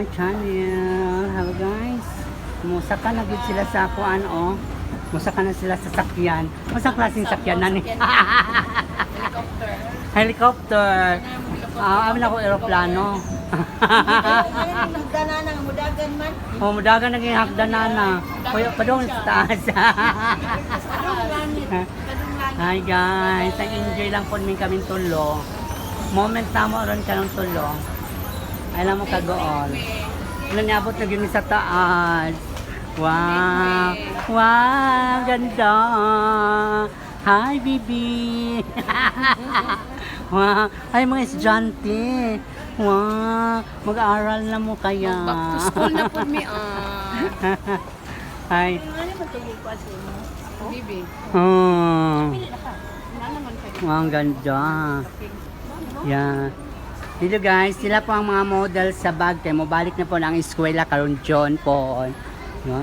My channel. Hello guys. Musaka na gid sila sa kuan oh. Musaka na sila sa sakyan. Usa klaseng sakyan na ni? Helicopter. Helicopter. Amin ako eroplano. Nagdanana nga mudagan man. Oh, mudagan naging hagdanana. Kuya pa doon sa taas. Hi guys, nag-enjoy lang po kaming tulo. Moment na mo ron ka ng tulo. Alam mo kagoon. Nanyabot na gini sa taas. Wow! Wow! Ganda! Hi, Bibi! Wow! Ay, mga estudyante! Wow! Mag-aaral na mo kaya. Back to school na po mi. Hi! Ano ba tuloy pa sa mo? Bibi. Oh! Wala naman kayo. Wow, ang ganda! Yeah. Dito guys, sila po ang mga model sa bag. Mo balik na po ng eskwela karon John po. No,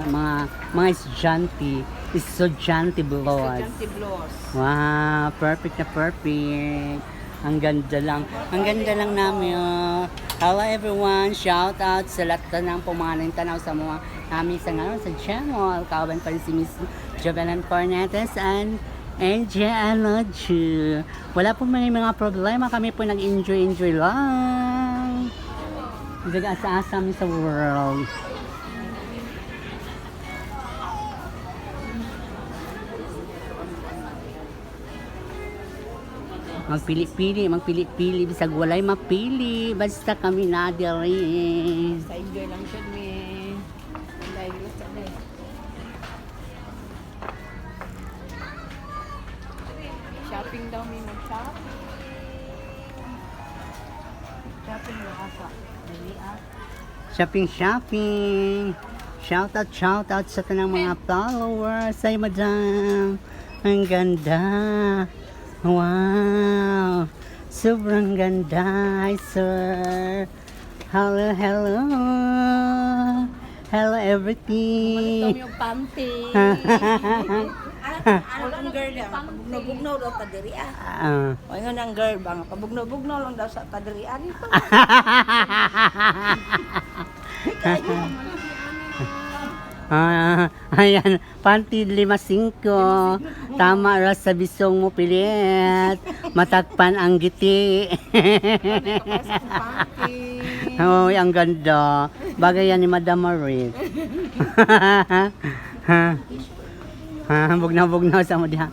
mga estudyante blows. Estudyante blows. Wow, perfect na perfect. Ang ganda lang. Ang ganda lang namin. Oh. Hello everyone. Shout out sa lahat ng pumaning tanaw sa mga namin sa ngayon sa channel. Kawan pa rin si Miss Jovelyn Cornetes and Angie. Wala po may mga problema. Kami po nag-enjoy lang. Nag-asa-asa sa world. Magpili-pili, bisag walay mapili, basta kami na diri. Sa enjoy lang siya mi. Dahil sa day. Shopping daw mi mag-shop. Shopping na asa. Shopping. Shout out sa tanang mga followers. Ay, madam. Ang ganda. Wow. Sobrang ganda. Hi, sir. Hello. Hello, everything. Ito yung panty. Ang girl yan, pabugnaw-bugnaw daw ta diri ah. O yun ang girl bang, pabugnaw-bugnaw lang daw sa ta diri dito. Ayan, panty 5-5. Tama ra sa bisong mo pilit. Matakpan ang giti. Oh, ang ganda. Bagay yan ni Madam Marie. Bugnaw sa mo diha.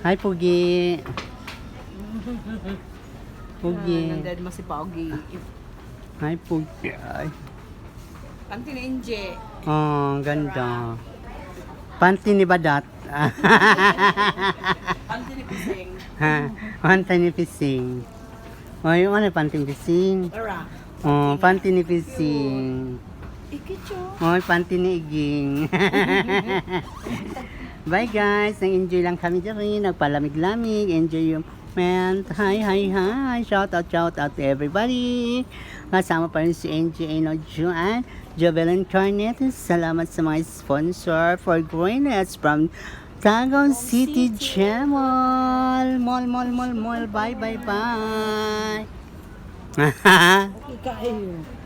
Hi, Pugi. Pugi. Nandad mo si Pogi. Hi, Pugi. Ay. Panty ni Inje. Oh, ang ganda. Panty ni Badat. Panty ni Pising. Panty ni Pising. Oh, yung ano panty ni Pising? Tara. Oh, panty ni Pising. Ikicho. Oh, panty ni Iging. Bye guys. Nag-enjoy lang kami dyan. Nagpalamig-lamig. Enjoy yung man. Hi. Shout out to everybody. Kasama pa rin si NJ Enojuan. Jovelyn Cornetes, salamat sa mga sponsor for Greenets from Tagum City Mall. Mall. Bye. Ikaw.